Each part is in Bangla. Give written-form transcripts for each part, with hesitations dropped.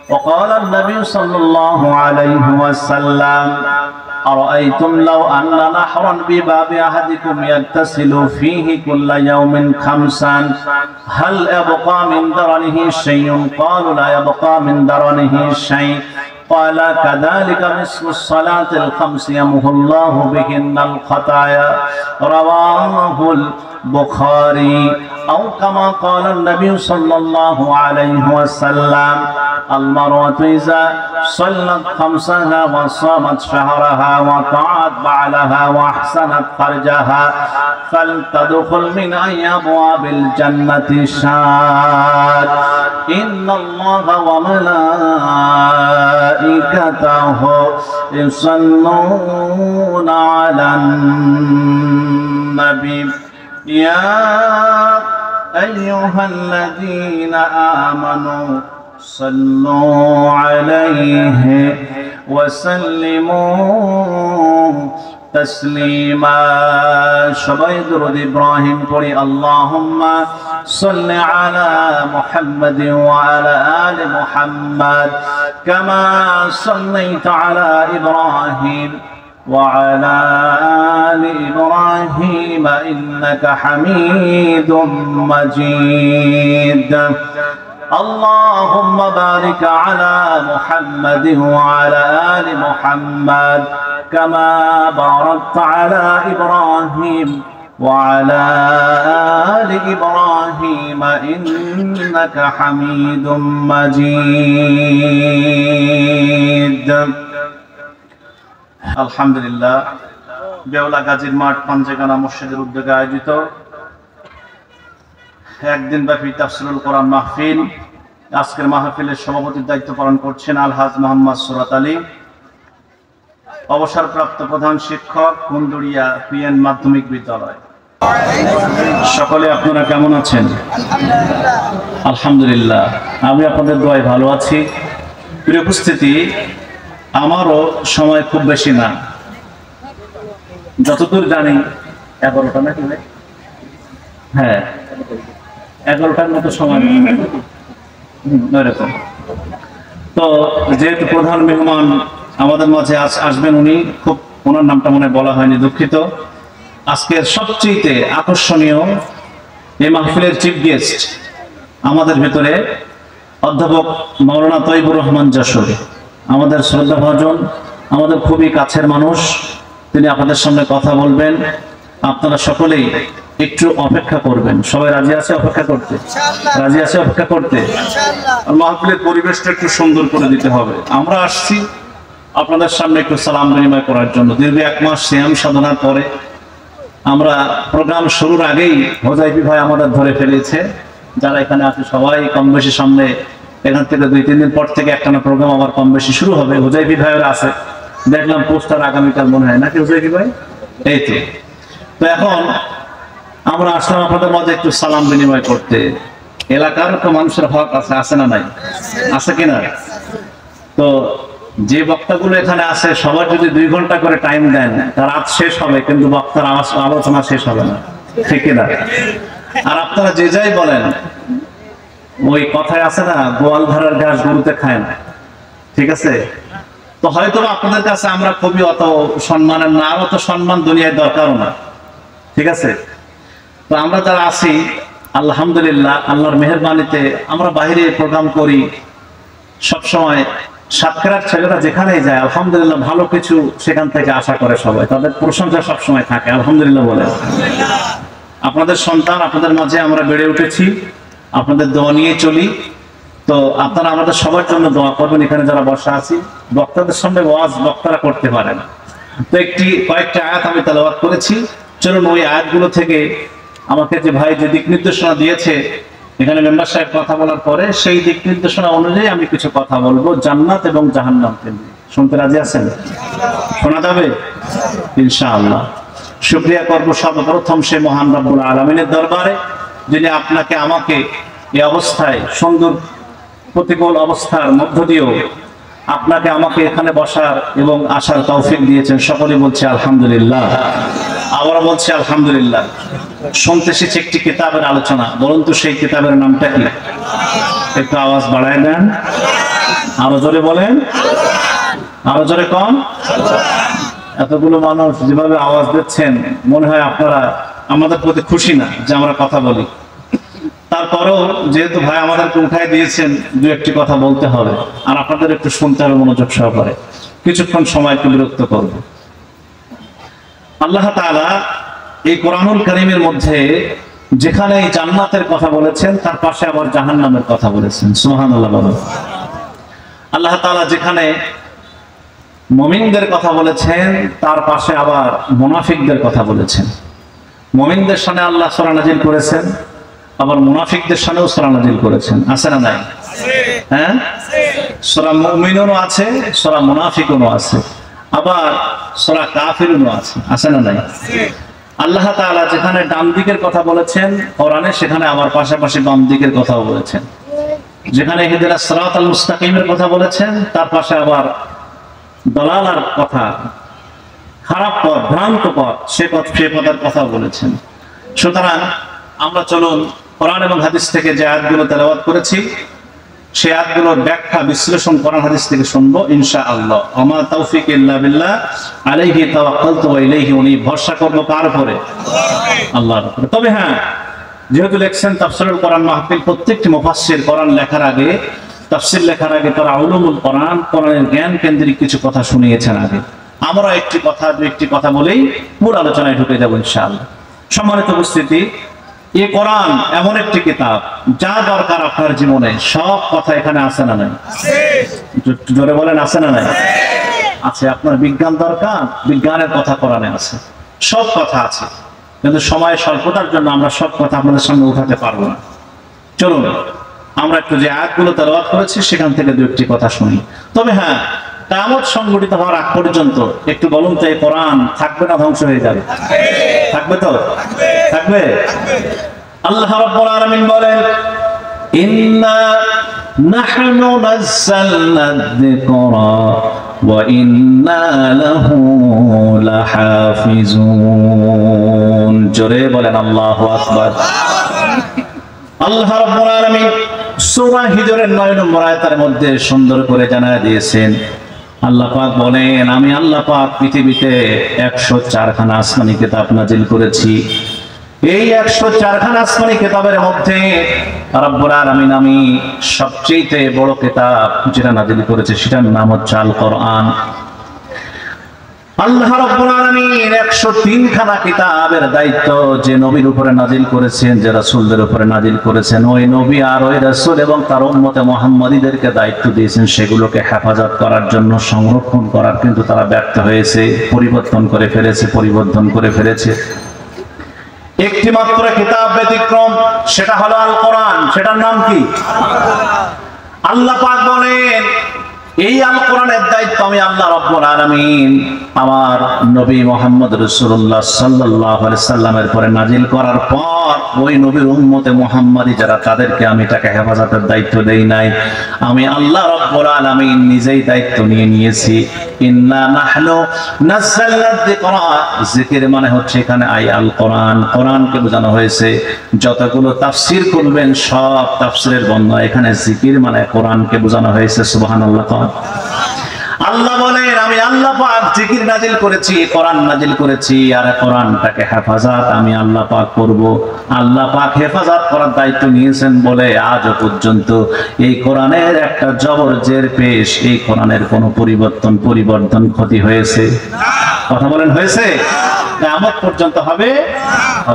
وقال النبي صلى الله عليه وسلم أرأيتم لو أن نحرا بباب أحدكم يغتسل فيه كل يوم خمسا هل يبقى من درنه شيء؟ قالوا لا يبقى من درنه شيء. قال كذلك مثل الصلاة الخمس يمحو الله بهن الخطايا. رواه البخاري. أو كما قال النبي صلى الله عليه وسلم المرأة إذا صلت خمسها وصامت شهرها وطاعت بعلها وأحسنت فرجها فلتدخل من أي أبواب الجنة شاءت. إن الله وملائكته يصلون على النبي يا أيها الذين آمنوا صلوا عليه وسلموا تسليما. সবাই দরুদ ইব্রাহিম পড়ি। আল্লাহুম্মা সাল্লি আলা মুহাম্মাদিন ওয়া আলা আলি মুহাম্মাদ কামা সাল্লাইতা আলা ইব্রাহিম وعلى آل إبراهيم إنك حميد مجيد. اللهم بارك على محمد وعلى آل محمد كما باركت على إبراهيم وعلى آل إبراهيم إنك حميد مجيد. আলহামদুলিল্লাহ, বেওলা গাজীর মাঠ পাঞ্জেগানা মসজিদের উদ্যোগে আয়োজিত একদিন ব্যাপী তাফসীরুল কোরআন মাহফিল। আজকের মাহফিলের সভাপতির দায়িত্ব পালন করছেন আলহাজ মোহাম্মদ সুরাত আলী, অবসরপ্রাপ্ত প্রধান শিক্ষক, কুন্দুরিয়া পিএন মাধ্যমিক বিদ্যালয়। সকলে আপনারা কেমন আছেন? আলহামদুলিল্লাহ, আমি আপনাদের দোয়ায় ভালো আছি। প্রিয় উপস্থিতি, আমারও সময় খুব বেশি না, যতদূর জানি 11টা নাকি ভাই? হ্যাঁ, 11টার মতো সময় এরকম। তো যেহেতু প্রধান মেহমান আমাদের মাঝে আসবেন, উনি খুব, ওনার নামটা মনে বলা হয়নি, দুঃখিত। আজকের সবচেয়ে আকর্ষণীয় এই মাহফিলের চিফ গেস্ট আমাদের ভেতরে অধ্যাপক মাওলানা তৈবুর রহমান যশোরী, আমাদের শ্রদ্ধাভাজন, আমাদের খুবই কাছের মানুষ। তিনি আপনাদের সামনে কথা বলবেন। আপনারা সকলেই একটু অপেক্ষা করবেন। সবাই রাজি আছে অপেক্ষা করতে? রাজি আছে অপেক্ষা করতে? মাহফিলের পরিবেশটা একটু সুন্দর করে দিতে হবে। আমরা আসছি আপনাদের সামনে একটু সালাম বিনিময় করার জন্য। দীর্ঘ 1 মাস সিয়াম সাধনার পরে আমরা প্রোগ্রাম শুরুর আগেই হোজাইফি ভাই আমাদের ধরে ফেলেছে। যারা এখানে আছে সবাই কম বেশি সামনে, এখান থেকে 2-3 দিন পর থেকে একটা প্রোগ্রাম আবার কম বেশি শুরু হবে। হোজাইফি ভাইয়েরা আছে, দেখলাম পোস্টার আগামীকাল মনে হয় নাকি হোজাইফি ভাই? এই তো এখন আমরা আসলাম আপনাদের মাঝে একটু সালাম বিনিময় করতে। এলাকার তো মানুষের হক আছে, আছে না নাই? আছে কিনা? তো যে বক্তাগুলো এখানে আছে সবার যদি 2 ঘন্টা করে টাইম দেন, তার রাত শেষ হবে কিন্তু বক্তার আলোচনা শেষ হবে না, ঠিক কিনা? আর আপনারা যে যাই বলেন, ওই কথায় আছে না, গোয়াল ধারার ঘাস গরুতে খায় না, ঠিক আছে? তো হয়তো আপনাদের কাছে আমরা খুবই অত সম্মানের না, আর অত সম্মান দুনিয়ায় দরকারও না, ঠিক আছে? তো আমরা যারা আছি আলহামদুলিল্লাহ, আল্লাহর মেহেরবানিতে আমরা বাইরে প্রোগ্রাম করি সবসময়। সাতক্ষীরার ছেলেরা যেখানেই যায় আলহামদুলিল্লাহ ভালো কিছু সেখান থেকে আশা করে সবাই, তাদের প্রশংসা সবসময় থাকে, আলহামদুলিল্লাহ বলে। আপনাদের সন্তান, আপনাদের মাঝে আমরা বেড়ে উঠেছি, আপনাদের দোয়া নিয়ে চলি। তো আপনারা আমাদের সবার জন্য দোয়া করবেন। এখানে যারা বসা আছি, বক্তাদের সামনে ওয়াজ বক্তারা করতে পারেন। তো কয়েকটা আয়াত আমি তেলাওয়াত করেছি। চলুন ওই আয়াতগুলো থেকে আমাকে যে ভাই যে দিক নির্দেশনা দিয়েছে এখানে মেম্বার সাহেব কথা বলার পরে, সেই দিক নির্দেশনা অনুযায়ী আমি কিছু কথা বলবো জান্নাত এবং জাহান্নাম কেন্দ্রিক। শুনতে রাজি আছেন? শোনা যাবে ইনশাআল্লাহ। শুকরিয়া করব সর্বপ্রথম সে মহান রব্বুল আলামিনের দরবারে, যিনি আপনাকে আমাকে এই অবস্থায়, সুন্দর প্রতিকূল অবস্থার মধ্য দিয়েও আপনাকে আমাকে এখানে বসার এবং আসার তৌফিক দিয়েছেন। সকলে বলছে আলহামদুলিল্লাহ। আবারও বলছে আলহামদুলিল্লাহ। শুনতে এসেছি একটি কিতাবের আলোচনা। বলুন তো সেই কিতাবের নামটা কি? একটু আওয়াজ বাড়ায় দেন। আরো জোরে বলেন, আরো জোরে কম। এতগুলো মানুষ যেভাবে আওয়াজ দিচ্ছেন, মনে হয় আপনারা আমাদের প্রতি খুশি না যে আমরা কথা বলি। তারপরেও যেহেতু ভাই আমাদেরকে উঠাই দিয়েছেন, দু একটি কথা বলতে হবে, আর আপনাদের একটু শুনতে হবে মনোযোগ সহকারে। কিছুক্ষণ সময় একটু বিরক্ত করব। আল্লাহ তাআলা এই কোরআনুল কারীমের মধ্যে যেখানে জান্নাতের কথা বলেছেন, তার পাশে আবার জাহান্নামের কথা বলেছেন। সুবহানাল্লাহ বলেন। আল্লাহ তাআলা যেখানে মুমিনদের কথা বলেছেন, তার পাশে আবার মুনাফিকদের কথা বলেছেন। মুমিনদের শানে আল্লাহ সূরা নাজিল করেছেন, আবার মুনাফিকদের শানেও সূরা নাজিল করেছেন। আছে না নাই? হ্যাঁ, সূরা মুমিনুনও আছে, সূরা মুনাফিকুনও আছে, আবার সূরা কাফিরুনও আছে। আছে না নাই? আল্লাহ তাআলা যেখানে ডান দিকের কথা বলেছেন কোরআনে, সেখানে আবার পাশাপাশি বাম দিকের কথাও বলেছেন। যেখানে ইহদিনাস সিরাতাল মুস্তাকিমের কথা বলেছেন, তার পাশে আবার দলালার কথা, খারাপ পথ, ভ্রান্ত পথ, সে পথের কথা বলেছেন। সুতরাং আমরা চলুন কোরআন এবং হাদিস থেকে যে আয়াতগুলো তেলাওয়াত করেছি, সেই আয়াতগুলোর ব্যাখ্যা বিশ্লেষণ কোরআন হাদিস থেকে শুনবো ইনশাআল্লাহ। আমা তাওফিক ইল্লা বিল্লাহ, আলাইহি তাওয়াক্কালতু ওয়া ইলাইহি উনীব। ভরসা করব কার উপরে? আল্লাহর উপরে। তবে হ্যাঁ, যেহেতু লেখছেন তাফসীরুল কোরআন মাহফিল, প্রত্যেকটি মুফাসসির কোরআন লেখার আগে, তাফসীর লেখার আগে তারা উলুমুল কোরআন, কোরআনের জ্ঞান কেন্দ্রিক কিছু কথা শুনিয়েছেন আগে। আমরা একটি কথা বলেই মূল আলোচনায় ঢুকে যাব ইনশাআল্লাহ। সম্মানিত উপস্থিতি, এই কোরআন এমন একটি কিতাব, যা দরকার আপনার জীবনে সব কথা এখানে আছে না নাই? জোরে বলেন, আছে না নাই? আছে। আপনার বিজ্ঞান দরকার, বিজ্ঞানের কথা কোরআনে আছে, সব কথা আছে। কিন্তু সময় স্বল্পতার জন্য আমরা সব কথা আপনাদের সামনে উঠাতে পারবো না। চলুন আমরা একটু যে আয়াতগুলো তেলাওয়াত করেছি সেখান থেকে দু একটি কথা শুনি। তবে হ্যাঁ, কিয়ামত সংঘটিত হওয়ার আগ পর্যন্ত একটু বলুন তো, এই কোরআন থাকবে না ধ্বংস হয়ে যাবে? থাকবে তো? থাকবে। আল্লাহ রাব্বুল আলামিন বলেন, ইন্না নাহনু নাযালনা যিকরা ওয়া ইন্না লাহু লাহাফিজুন। জোরে বলেন আল্লাহু আকবার। আল্লাহ রাব্বুল আলামিন সূরা হিজরের 9 নম্বর আয়াতের মধ্যে সুন্দর করে জানায় দিয়েছেন, আল্লাহ পাক বলেন, আমি আল্লাহ পাক পৃথিবীতে 104 খানা আসমানি কিতাব নাজিল করেছি। এই 104 খানা আসমানি কিতাবের মধ্যে রব্বুল আলামিন আমি সবচেয়ে বড় কিতাব যেটা নাজিল করেছে, সেটার নাম হচ্ছে আল কোরআন। আল্লাহ রাব্বুল আলামিন 103 খানা কিতাবের দায়িত্ব যে নবীর উপরে নাজিল করেছেন, যে রাসূলদের উপরে নাজিল করেছেন, ওই নবী আর ওই রাসূল এবং তার উম্মতে মুহাম্মাদীদেরকে দায়িত্ব দিয়েছেন সেগুলোকে হেফাজত করার জন্য, সংরক্ষণ করার। কিন্তু তারা ব্যর্থ হয়েছে, পরিবর্তন করে ফেলেছে। একটি মাত্র কিতাব ব্যতিক্রম, সেটা হলো আল কোরআন। সেটার নাম কি? আল্লাহ পাক বলেন, এই আল কোরআনের দায়িত্ব আমি আল্লাহ রাব্বুল আলামিন আমার নবী মুহাম্মদ রাসূলুল্লাহ সাল্লাল্লাহু আলাইহি সাল্লামের পরে নাজিল করার পর ওই নবীর উম্মতে মুহাম্মাদী যারা, তাদেরকে আমি তাকে হেফাজতের দায়িত্ব দেই নাই, আমি আল্লাহ রাব্বুল আলামিন নিজেই দায়িত্ব নিয়েছি। ইন্না নাহনু নাযালনা যিকরা, জিকির মানে হচ্ছে এখানে আই আল কোরআন, কোরআনকে বোঝানো হয়েছে। যতগুলো তাফসীর করবেন সব তাফসীরের বর্ণনা এখানে জিকির মানে কোরআনকে বোঝানো হয়েছে। সুবহানাল্লাহ। আল্লাহ বলেন, আমি আল্লাহ পাক জিকির নাজিল করেছি, কোরআন নাজিল করেছি, আর কোরআনটাকে হেফাজত আমি আল্লাহ পাক করব। আল্লাহ পাক হেফাজত করার দায়িত্ব নিয়েছেন বলে আজ পর্যন্ত এই কোরআনের একটা জবর জের পেশ, এই কোরআনের কোনো পরিবর্তন ক্ষতি হয়েছে? কথা বলেন, হয়েছে? কিয়ামত পর্যন্ত হবে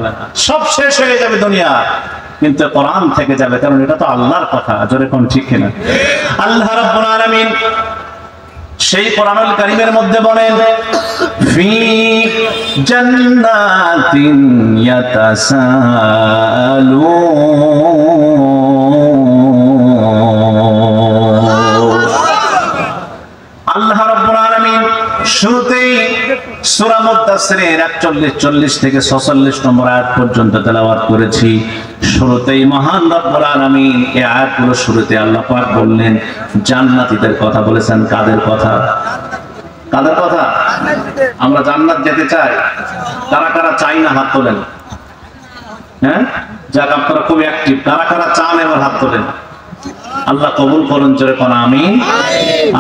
না। সব শেষ হয়ে যাবে দুনিয়া, কিন্তু কোরআন থেকে যাবে, কারণ এটা তো আল্লাহর কথা। জোরে কোন ঠিক কিনা? আল্লাহ রাব্বুল আলামিন সেই কোরআনুল কারীমের মধ্যে বলেন, ফি জান্নাতিন ইয়াতাসালুন। আল্লাহ রাব্বুল আলামিন শুরুতেই সূরা মুদ্দাসসিরের 41 থেকে 46 নম্বর আয়াত পর্যন্ত তেলাওয়াত করেছি। শুরুতেই মহান রব্বুল আলামিন এই আয়াতগুলো শুরুতে আল্লাহ পাক বললেন জান্নাতীদের কথা বলেছেন। কাদের কথা? কাদের কথা? আমরা জান্নাত যেতে চাই। কারা কারা চাই না হাত তোলেন। হ্যাঁ, যাক আপনারা খুব অ্যাক্টিভ। কারা কারা চান এবার হাত তোলেন। আল্লাহ কবুল করুন, জোরে কোন আমিন।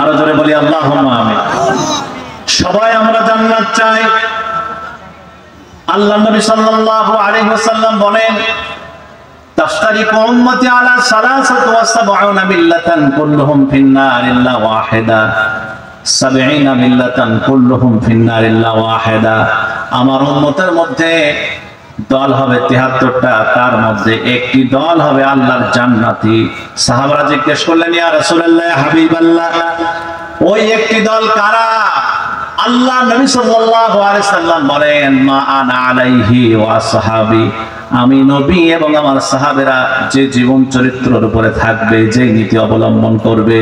আরো জোরে বলি আল্লাহুম্মা আমিন। সবাই আমরা জান্নাত চাই। আল্লাহ নবী সাল্লাল্লাহু আলাইহি ওয়াসাল্লাম বলেন, তাফতারিকু উম্মতি আলা 73 মিল্লাতান কুল্লুহুম ফিন্নার ইল্লা ওয়াহিদা, 70 মিল্লাতান কুল্লুহুম ফিন্নার ইল্লা ওয়াহিদা। আমার উম্মতের মধ্যে দল হবে 73টা, তার মধ্যে একটি দল হবে আল্লাহর জান্নাতি। সাহাবারা জিজ্ঞেস করলেন, ইয়া রাসূলুল্লাহ, হাবিবাল্লাহ, ওই একটি দল কারা? আল্লাহ নবী সাল্লাল্লাহু আলাইহি সাল্লাম বলেন, মা আনা আলাইহি ওয়া আসহাবি, আমি নবী এবং আমার সাহাবেরা যে জীবন চরিত্রের উপরে থাকবে, যে নীতি অবলম্বন করবে,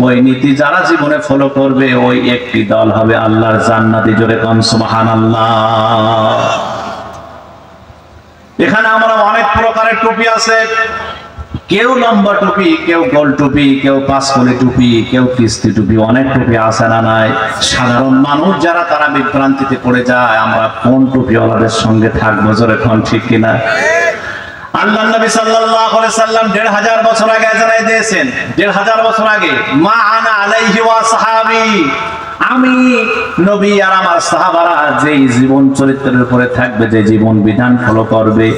ওই নীতি যারা জীবনে ফলো করবে, ওই একটি দল হবে আল্লাহর জান্নাতি। জোরে কোন সুবহানাল্লাহ। এখানে আমরা অনেক প্রকারের টুপি আছে, কেউ লম্বা টুপি, কেউ গোল টুপি, কেউ পাঁচকলি টুপি, কেউ কিস্তি টুপি, অনেক টুপি আছে না নাই? সাধারণ মানুষ যারা তারা বিভ্রান্তিতে পড়ে যায়, আমরা কোন টুপিওয়ালাদের সঙ্গে থাকবো? জোরে কোন ঠিক কিনা? আল্লাহ নবী সাল্লাল্লাহু আলাইহি সাল্লাম 1500 বছর আগে জানাই দিয়েছেন, 1500 বছর আগে, মা আনা আলাইহি ওয়া সাহাবী, আমি নবী আর আমার সাহাবারা যেই জীবন চরিত্রের উপরে থাকবে, যে জীবন বিধান ফলো করবে,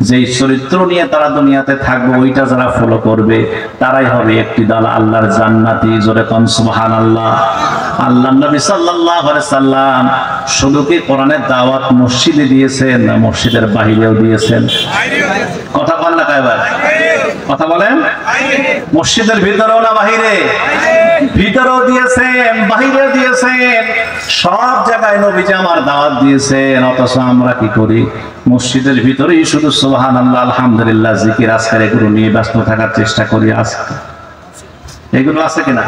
যেই চরিত্র নিয়ে তারা দুনিয়াতে থাকবে, ওইটা যারা ফলো করবে, তারাই হবে একটি দল আল্লাহর জান্নাতি। জোরে কোন সুবহানাল্লাহ। আল্লাহ নবী সাল্লাল্লাহু আলাইহি সাল্লাম শুধু কি কোরআনের দাওয়াত মসজিদে দিয়েছেন, না মসজিদের বাহিরেও দিয়েছেন? কথা বলেন না কয়বার? কথা বলেন। মসজিদের ভিতরেও না বাহিরে? ভিতরেও দিয়েছেন, বাহিরেও দিয়েছেন, সব জায়গায় নবীজি আমার দাওয়াত দিয়েছেন। অথচ আমরা কি করি? মসজিদের ভিতরেই শুধু সুবহানাল্লাহ, আলহামদুলিল্লাহ, জিকির আজকার এগুলো নিয়ে ব্যস্ত থাকার চেষ্টা করি। এগুলো আছে কিনা?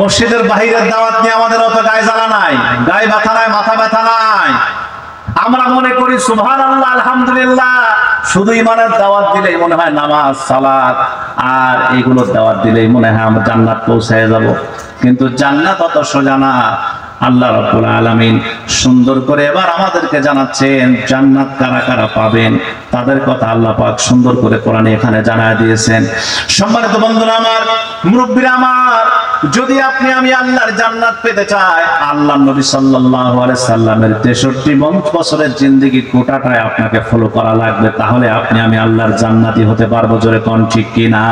মসজিদের বাহিরের দাওয়াত নিয়ে আমাদের অত গায়ে জ্বালা নাই, গায়ে ব্যথা নাই, মাথা ব্যথা নাই। আমরা মনে করি সুবহানাল্লাহ, আলহামদুলিল্লাহ, শুধু ইমানের দাওয়াত দিলেই মনে হয় নামাজ, সালাত আর এগুলোর দাওয়াত দিলেই মনে হয় আমরা জান্নাত পৌঁছায় যাব। কিন্তু জান্নাত অত সোজা না। আল্লাহ রাব্বুল আলামিন সুন্দর করে এবার আমাদেরকে জানাচ্ছেন জান্নাত কারা কারা পাবেন, তাদের কথা আল্লাহ পাক সুন্দর করে কোরআনে এখানে জানায় দিয়েছেন। সম্মানিত বন্ধুরা আমার, মুরব্বিরা আমার, যদি আপনি আমি আল্লাহর জান্নাত পেতে চাই, আল্লাহ নবী সাল্লাল্লাহু আলাইহি সাল্লামের 63 বছরের জিন্দেগি গোটাটাই আপনাকে ফলো করা লাগবে, তাহলে আপনি আমি আল্লাহর জান্নাতি হতে পারবো। জোরে কোন ঠিক কিনা?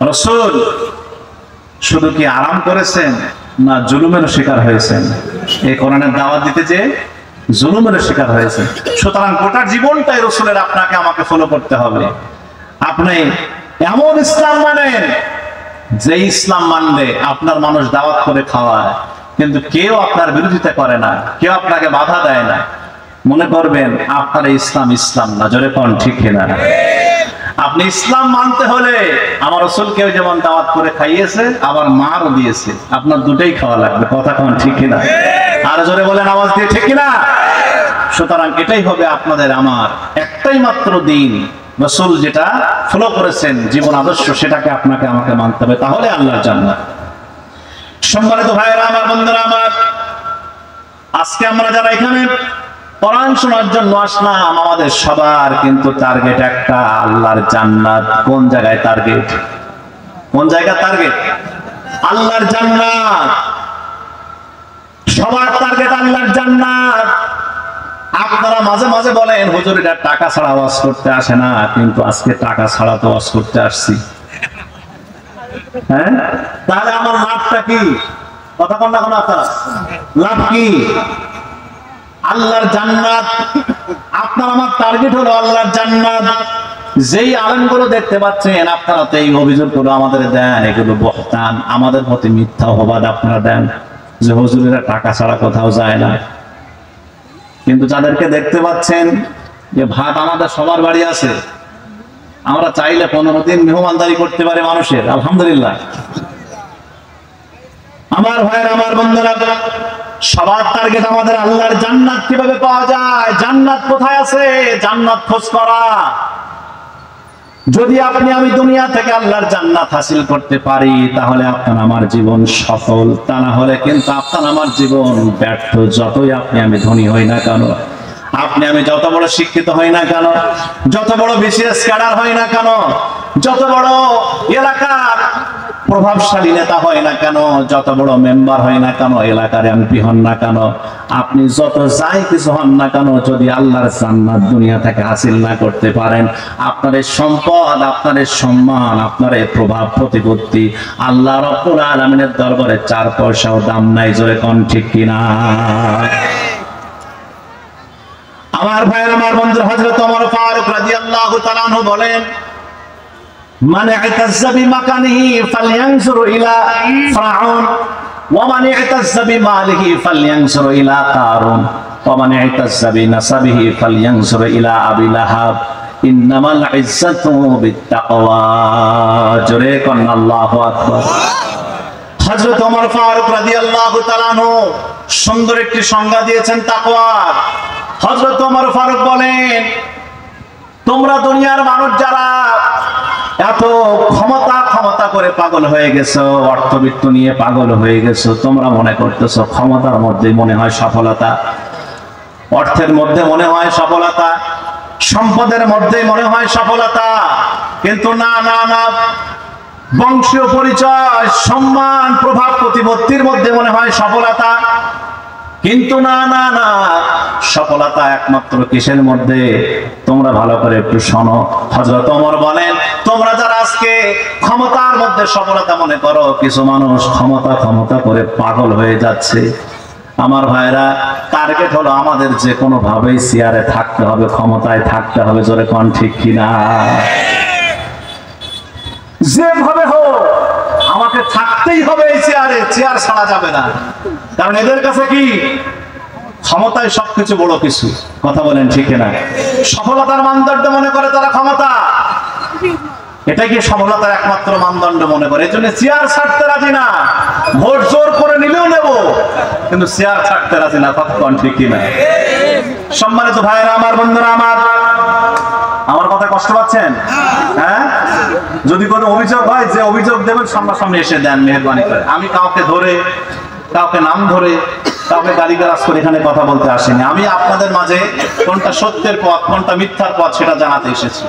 রাসূল শুধু কি আরাম করেছেন, না জুলুমেরও শিকার হয়েছেন? এই কোরআনের দাওয়াত দিতে যে জুলুমেরও শিকার হয়েছে। সুতরাং গোটা জীবনটাই রাসূলের আপনাকে আমাকে ফলো করতে হবে। আপনি এমন ইসলাম মানেন যে ইসলাম মানলে আপনার মানুষ দাওয়াত করে খাওয়ায়, কিন্তু কেউ আপনার বিরোধিতা করে না, কেউ আপনাকে বাধা দেয় না। মনে করবেন আপনার ইসলাম ইসলাম না। জোরে কোন ঠিক কিনা? আপনি ইসলাম মানতে হলে আমার রাসূলকেও যেমন দাওয়াত করে খাইয়েছে, আবার মারও দিয়েছে, আপনার দুটোই খাওয়া লাগবে। কথা কোন ঠিক কিনা? আর জোরে বলেন আওয়াজ দিয়ে, ঠিক কিনা? সুতরাং এটাই হবে আপনাদের আমার একটাই মাত্র দিন। রাসূল যেটা ফলো করেছেন জীবন আদর্শ, সেটাকে আপনাকে আমাকে মানতে হবে, তাহলে আল্লাহর জান্নাত। সম্মানিত ভাইয়েরা আমার, বন্ধুরা আমার, আজকে আমরা যারা এখানে কোরআন শোনার জন্য আসলাম, আমাদের সবার কিন্তু টার্গেট একটা, আল্লাহর জান্নাত। কোন জায়গায় টার্গেট? কোন জায়গায় টার্গেট? আল্লাহর জান্নাত। সবার টার্গেট আল্লাহর জান্নাত। আপনারা মাঝে মাঝে বলেন, হুজুর এটা টাকা ছাড়া ওয়াজ করতে আসে না, কিন্তু আজকে টাকা ছাড়া তো ওয়াজ করতে আসছি। হ্যাঁ, তাহলে আমার লাভটা কি? কথা কোন না কোন আপনারা লাভ কি? আল্লাহর জান্নাত। আপনার আমার টার্গেট হলো আল্লাহর জান্নাত। যেই আলেমগুলো দেখতে পাচ্ছেন, আপনারা তো এই অভিযোগগুলো আমাদের দেন, এগুলো বহতান, আমাদের প্রতি মিথ্যা অপবাদ আপনারা দেন যে হুজুরেরা টাকা ছাড়া কোথাও যায় না। কিন্তু যাদেরকে দেখতে পাচ্ছেন যে ভাত আমাদের সবার বাড়ি আছে, আমরা চাইলে 15 দিন মেহমানদারি করতে পারি মানুষের, আলহামদুলিল্লাহ। আমার ভাইয়ের, আমার বন্ধুরা, সবার টার্গেট আমাদের আল্লাহর জান্নাত। কিভাবে পাওয়া যায়? জান্নাত কোথায় আছে? জান্নাত খোঁজ করা। যদি আপনি আমি দুনিয়া থেকে আল্লাহর জান্নাত হাসিল করতে পারি, তাহলে আপনার আমার জীবন সফল। তা না হলে কিন্তু আপনার আমার জীবন ব্যর্থ। যতই আপনি আমি ধনী হই না কেন, আপনি আমি যত বড় শিক্ষিত হই না কেন, যত বড় বিসিএস ক্যাডার হই না কেন, যত বড় এলাকার প্রভাবশালী নেতা হয় না কেন, যত বড় মেম্বার হয় না কেন, এলাকার এমপি হন না কেন, আপনি যত যাই কিছু হন না কেন, যদি আল্লাহর জান্নাত দুনিয়া থেকে হাসিল না করতে পারেন, আপনার এই সম্পদ, আপনার এই সম্মান, আপনার এই প্রভাব প্রতিপত্তি আল্লাহ রাব্বুল আলামিনের দরবারে 4 পয়সাও দাম নাই। জোরে কোন ঠিক কিনা? আমার ভাইয়ের, আমার বন্ধুর, হযরত ওমর ফারুক রাদিয়াল্লাহু তাআলা আনহু বলেন, মান ইতাজ্জা বিমাকানিহি ফালয়ানজুর ইলা ফিরআউন ওয়া মান ইতাজ্জা বিমালিহি ফালয়ানজুর ইলা কারুন ওয়া মান ইতাজ্জা বিনাসাবিহি ফালয়ানজুর ইলা আবি লাহাব ইন্নামাল ইজ্জাতু বিত্তাকওয়া। জোরে কোন আল্লাহু আকবার। হযরত ওমর ফারুক রাদিয়াল্লাহু তাআলা আনহু সুন্দর একটি সংজ্ঞা দিয়েছেন তাকওয়ার। হযরত ওমর ফারুক বলেন, তোমরা দুনিয়ার মানুষ যারা এত ক্ষমতা করে পাগল হয়ে গেছো, অর্থবিত্ত নিয়ে পাগল হয়ে গেছো, তোমরা মনে করতেছো ক্ষমতার মধ্যে মনে হয় সফলতা, অর্থের মধ্যে মনে হয় সফলতা, সম্পদের মধ্যে মনে হয় সফলতা। কিন্তু না না না, বংশীয় পরিচয়, সম্মান, প্রভাব প্রতিপত্তির মধ্যে মনে হয় সফলতা। কিন্তু না না না, সফলতা একমাত্র কিসের মধ্যে? তোমরা ভালো করে একটু শোনো। হযরত ওমর বলেন, তোমরা যারা আজকে ক্ষমতার মধ্যে সফলতা মনে করো, কিছু মানুষ ক্ষমতা করে পাগল হয়ে যাচ্ছে। আমার ভাইরা, টার্গেট হলো আমাদের যে কোনো ভাবেই চেয়ারে থাকতে হবে, ক্ষমতায় থাকতে হবে। জোরে কোন ঠিক কিনা? যেভাবে হোক আমাকে থাকতেই হবে এই চেয়ারে, চেয়ার ছাড়া যাবে না। কারণ এদের কাছে কি ক্ষমতায় সবকিছু বড় কিছু। কথা বলেন ঠিক না? সফলতার মানদণ্ড মনে করে তারা ক্ষমতা, এটা কি সফলতার একমাত্র মানদণ্ড মনে করে। এজন্য চেয়ার ছাড়তে রাজি না, ভোট জোর করে নিলেও নেব, কিন্তু চেয়ার ছাড়তে রাজি না। কথা কোন ঠিক না? সম্মানিত ভাইয়েরা, আমার বন্ধুরা, আমার কথা কষ্ট পাচ্ছেন? হ্যাঁ, যদি কোনো অভিযোগ হয়, যে অভিযোগ দেবেন সামনাসামনি এসে দেন মেহেরবানি করে। আমি কাউকে ধরে, কাউকে নাম ধরে, কাউকে গালিগালাজ করে এখানে কথা বলতে আসিনি। আমি আপনাদের মাঝে কোনটা সত্যের পথ, কোনটা মিথ্যার পথ সেটা জানাতে এসেছি।